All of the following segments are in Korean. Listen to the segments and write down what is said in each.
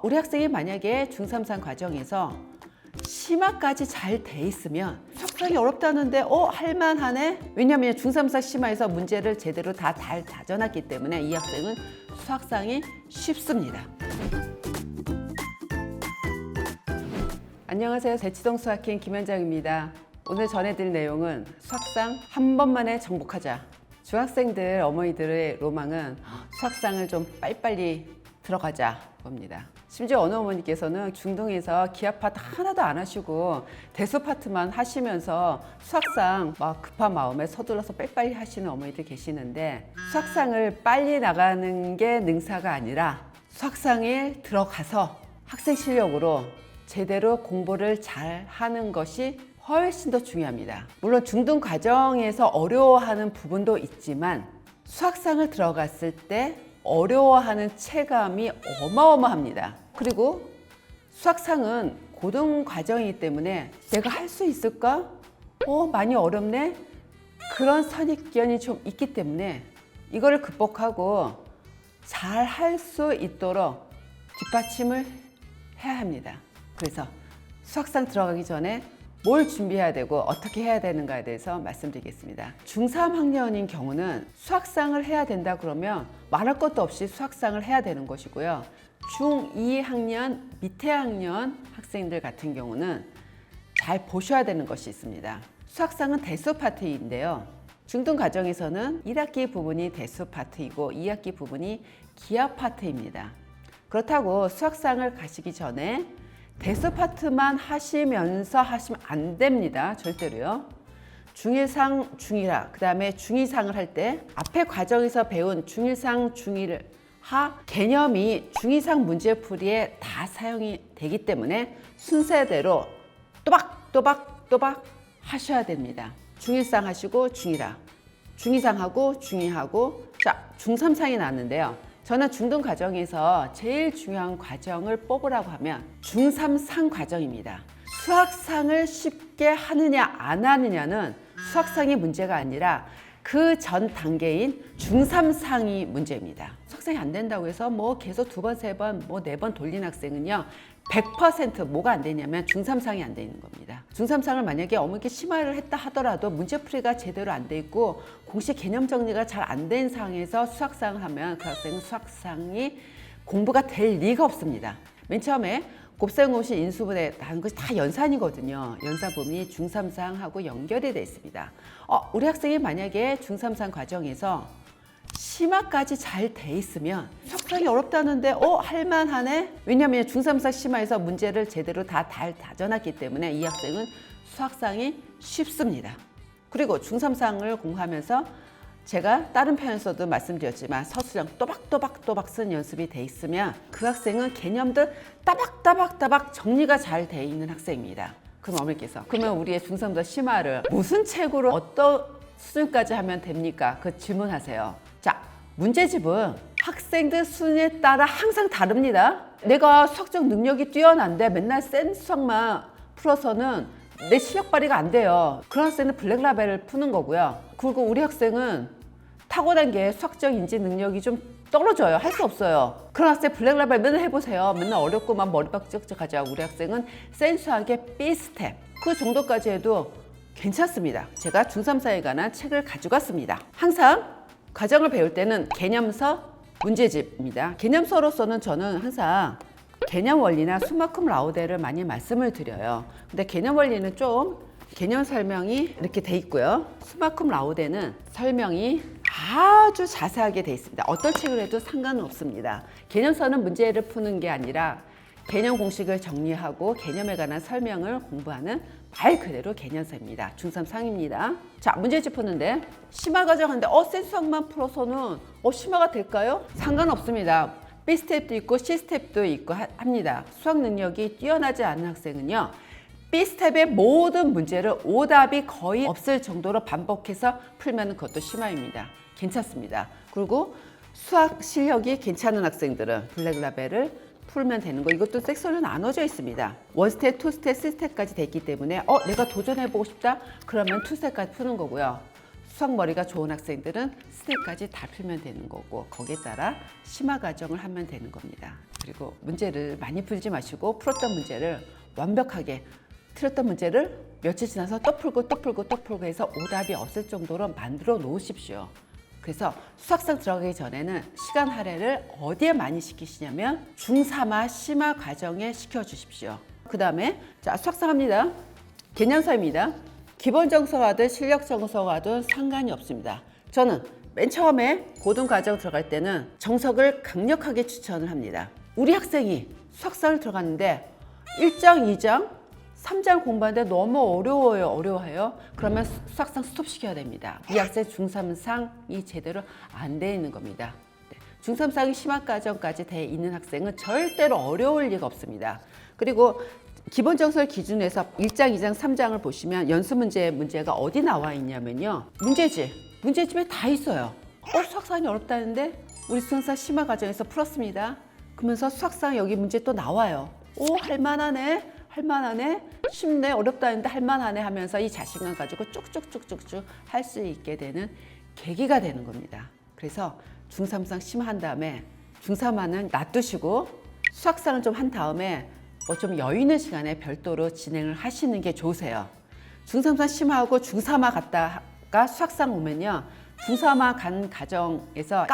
우리 학생이 만약에 중3, 3 과정에서 심화까지 잘 돼 있으면 수학상이 어렵다는데 할만하네? 왜냐하면 중3, 4 심화에서 문제를 제대로 다 잘 다져놨기 때문에 이 학생은 수학상이 쉽습니다. 안녕하세요. 대치동 수학행 김현정입니다. 오늘 전해드릴 내용은 수학상 한 번만에 정복하자. 중학생들 어머니들의 로망은 수학상을 좀 빨리빨리 들어가자 겁니다. 심지어 어느 어머니께서는 중등에서 기하 파트 하나도 안 하시고 대수 파트만 하시면서 수학상 막 급한 마음에 서둘러서 빨리빨리 하시는 어머니들 계시는데, 수학상을 빨리 나가는 게 능사가 아니라 수학상에 들어가서 학생 실력으로 제대로 공부를 잘 하는 것이 훨씬 더 중요합니다. 물론 중등 과정에서 어려워하는 부분도 있지만 수학상을 들어갔을 때 어려워하는 체감이 어마어마합니다. 그리고 수학상은 고등 과정이기 때문에 내가 할 수 있을까? 많이 어렵네? 그런 선입견이 좀 있기 때문에 이거를 극복하고 잘 할 수 있도록 뒷받침을 해야 합니다. 그래서 수학상 들어가기 전에 뭘 준비해야 되고 어떻게 해야 되는가에 대해서 말씀드리겠습니다. 중3 학년인 경우는 수학상을 해야 된다 그러면 말할 것도 없이 수학상을 해야 되는 것이고요. 중2 학년, 밑에 학년 학생들 같은 경우는 잘 보셔야 되는 것이 있습니다. 수학상은 대수 파트인데요. 중등 과정에서는 1학기 부분이 대수 파트이고 2학기 부분이 기하 파트입니다. 그렇다고 수학상을 가시기 전에 대수 파트만 하시면서 하시면 안 됩니다. 절대로요. 중1상, 중1하, 그 다음에 중2상을 할 때 앞에 과정에서 배운 중1상, 중1하 개념이 중2상 문제풀이에 다 사용이 되기 때문에 순서대로 또박 하셔야 됩니다. 중1상 하시고 중1하, 중2상 하고 중2하고, 자, 중3상이 나왔는데요. 저는 중등 과정에서 제일 중요한 과정을 뽑으라고 하면 중3상 과정입니다. 수학상을 쉽게 하느냐 안 하느냐는 수학상이 문제가 아니라 그 전 단계인 중3상이 문제입니다. 수학상이 안 된다고 해서 계속 2번, 3번, 4번 돌린 학생은요, 100% 뭐가 안 되냐면 중3상이 안 되는 겁니다. 중3상을 만약에 어머니께 심화를 했다 하더라도 문제풀이가 제대로 안 돼 있고 공식 개념 정리가 잘 안 된 상황에서 수학상을 하면 그 학생은 수학상이 공부가 될 리가 없습니다. 맨 처음에 곱셈공식, 인수분해 하는 것이 다 연산이거든요. 연산 부분이 중3상하고 연결이 되어 있습니다. 우리 학생이 만약에 중3상 과정에서 심화까지 잘 돼 있으면 수학상이 어렵다는데 할만하네? 왜냐하면 중3, 4 심화에서 문제를 제대로 다 다져놨기 때문에 이 학생은 수학상이 쉽습니다. 그리고 중3상을 공부하면서 제가 다른 편에서도 말씀드렸지만 서술형 또박 쓴 연습이 돼 있으면 그 학생은 개념들 따박 정리가 잘 돼 있는 학생입니다. 그럼 어머니께서 그러면 우리의 중3, 4 심화를 무슨 책으로 어떤 수준까지 하면 됩니까? 그 질문하세요. 자, 문제집은 학생들 수준에 따라 항상 다릅니다. 내가 수학적 능력이 뛰어난데 맨날 센 수학만 풀어서는 내 실력 발휘가 안 돼요. 그런 학생은 블랙라벨을 푸는 거고요. 그리고 우리 학생은 타고난 게 수학적 인지 능력이 좀 떨어져요. 할 수 없어요. 그런 학생 블랙라벨 맨날 해보세요. 맨날 어렵고만 머리박 쩍쩍하죠. 우리 학생은 센 수학의 B스텝 그 정도까지 해도 괜찮습니다. 제가 중3, 4에 관한 책을 가져갔습니다. 항상 과정을 배울 때는 개념서, 문제집입니다. 개념서로서는 저는 항상 개념 원리나 숨만큼 라우데를 많이 말씀을 드려요. 근데 개념 원리는 좀 개념 설명이 이렇게 돼 있고요. 숨만큼 라우데는 설명이 아주 자세하게 돼 있습니다. 어떤 책을 해도 상관은 없습니다. 개념서는 문제를 푸는 게 아니라 개념 공식을 정리하고 개념에 관한 설명을 공부하는 말 그대로 개념서입니다. 중3 상입니다. 자, 문제집 푸는데 심화 과정 하는데 센 수학만 풀어서는 심화가 될까요? 상관없습니다. B스텝도 있고 C스텝도 있고 합니다. 수학 능력이 뛰어나지 않은 학생은요, B스텝의 모든 문제를 오답이 거의 없을 정도로 반복해서 풀면 그것도 심화입니다. 괜찮습니다. 그리고 수학 실력이 괜찮은 학생들은 블랙라벨을 풀면 되는 거. 이것도 섹션으로 나눠져 있습니다. 1스텝, 2스텝, 3스텝까지 돼 있기 때문에 내가 도전해보고 싶다? 그러면 2스텝까지 푸는 거고요. 수학머리가 좋은 학생들은 스텝까지 다 풀면 되는 거고 거기에 따라 심화 과정을 하면 되는 겁니다. 그리고 문제를 많이 풀지 마시고 풀었던 문제를 완벽하게 틀렸던 문제를 며칠 지나서 또 풀고 또 풀고 또 풀고 해서 오답이 없을 정도로 만들어 놓으십시오. 그래서 수학상 들어가기 전에는 시간 할애를 어디에 많이 시키시냐면 중3화 심화 과정에 시켜주십시오. 그 다음에 자 수학상 합니다. 개념서입니다. 기본 정서와든 실력 정서와든 상관이 없습니다. 저는 맨 처음에 고등과정 들어갈 때는 정석을 강력하게 추천을 합니다. 우리 학생이 수학상을 들어갔는데 1장, 2장, 3장 공부하는데 너무 어려워해요. 그러면 수학상 스톱시켜야 됩니다. 이 학생 중3상이 제대로 안 돼 있는 겁니다. 중3상이 심화과정까지 돼 있는 학생은 절대로 어려울 리가 없습니다. 그리고 기본 정서를 기준으로 해서 1장, 2장, 3장을 보시면 연수 문제가 어디 나와 있냐면요. 문제집에 다 있어요. 수학상이 어렵다는데 우리 수학상 심화 과정에서 풀었습니다. 그러면서 수학상 여기 문제 또 나와요. 할만하네. 쉽네. 어렵다는데 할만하네 하면서 이 자신감 가지고 쭉쭉쭉쭉쭉 할 수 있게 되는 계기가 되는 겁니다. 그래서 중3상 심화한 다음에 중3화는 놔두시고 수학상을 좀 한 다음에 좀 여유 있는 시간에 별도로 진행을 하시는 게 좋으세요. 중3상 심화하고 중3화 갔다가 수학상 오면요. 중3화 간 과정에서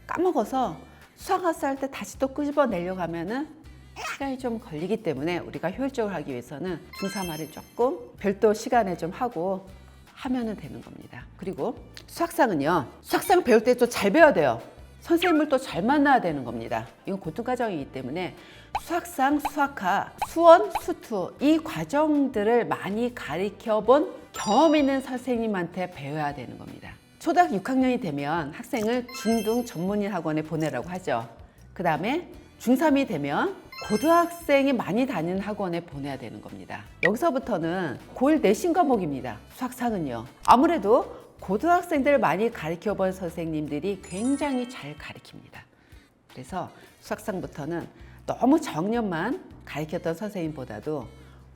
까먹어서 수학학사 할 때 다시 또 끄집어내려고 하면은 시간이 좀 걸리기 때문에 우리가 효율적으로 하기 위해서는 중3화를 조금 별도 시간에 좀 하고 하면은 되는 겁니다. 그리고 수학상은요. 수학상 배울 때 또 잘 배워야 돼요. 선생님을 또 잘 만나야 되는 겁니다. 이건 고등과정이기 때문에 수학상, 수학하, 수원, 수투 이 과정들을 많이 가르쳐 본 경험 있는 선생님한테 배워야 되는 겁니다. 초등학교 6학년이 되면 학생을 중등 전문인 학원에 보내라고 하죠. 그 다음에 중3이 되면 고등학생이 많이 다니는 학원에 보내야 되는 겁니다. 여기서부터는 고1 내신 과목입니다. 수학상은요. 아무래도 고등학생들 많이 가르쳐 본 선생님들이 굉장히 잘 가르칩니다. 그래서 수학상부터는 너무 저학년만 가르쳤던 선생님보다도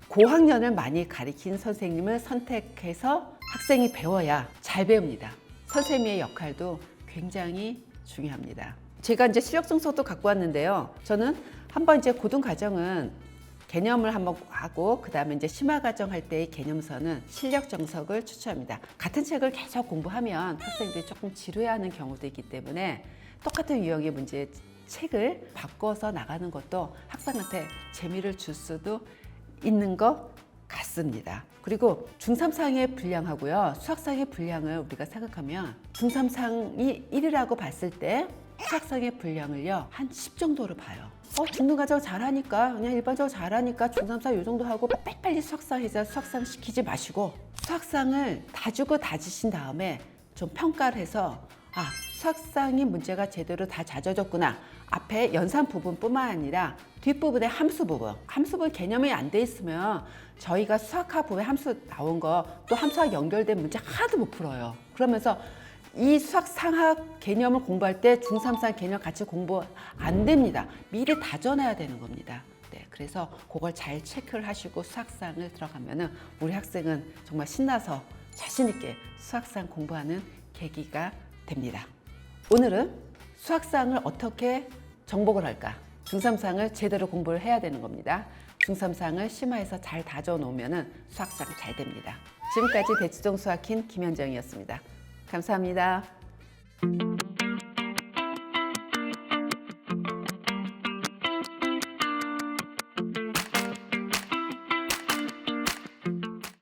고학년을 많이 가르친 선생님을 선택해서 학생이 배워야 잘 배웁니다. 선생님의 역할도 굉장히 중요합니다. 제가 이제 실력 정석도 갖고 왔는데요. 저는 한번 이제 고등 과정은 개념을 한번 하고 그 다음에 이제 심화 과정 할 때의 개념서는 실력 정석을 추천합니다. 같은 책을 계속 공부하면 학생들이 조금 지루해하는 경우도 있기 때문에 똑같은 유형의 문제 책을 바꿔서 나가는 것도 학생한테 재미를 줄 수도 있는 것 같습니다. 그리고 중3상의 분량하고요. 수학상의 분량을 우리가 생각하면 중3상이 1이라고 봤을 때 수학상의 분량을요. 한 10 정도로 봐요. 중등과정 잘하니까 그냥 일반적으로 잘하니까 중3상 이 정도 하고 빨리빨리 수학상 해서 수학상 시키지 마시고 수학상을 다주고 다지신 다음에 좀 평가를 해서 수학상의 문제가 제대로 다 잦아졌구나. 앞에 연산 부분뿐만 아니라 뒷부분의 함수 부분 개념이 안 돼 있으면 저희가 수학학 부분에 함수 나온 거 또 함수와 연결된 문제 하나도 못 풀어요. 그러면서 이 수학상학 개념을 공부할 때 중3상 개념 같이 공부 안 됩니다. 미리 다져놔야 되는 겁니다. 그래서 그걸 잘 체크를 하시고 수학상을 들어가면은 우리 학생은 정말 신나서 자신 있게 수학상 공부하는 계기가 됩니다. 오늘은 수학상을 어떻게 정복을 할까? 중3상을 제대로 공부를 해야 되는 겁니다. 중3상을 심화해서 잘 다져 놓으면 수학상 잘 됩니다. 지금까지 대치동 수학인 김현정이었습니다. 감사합니다.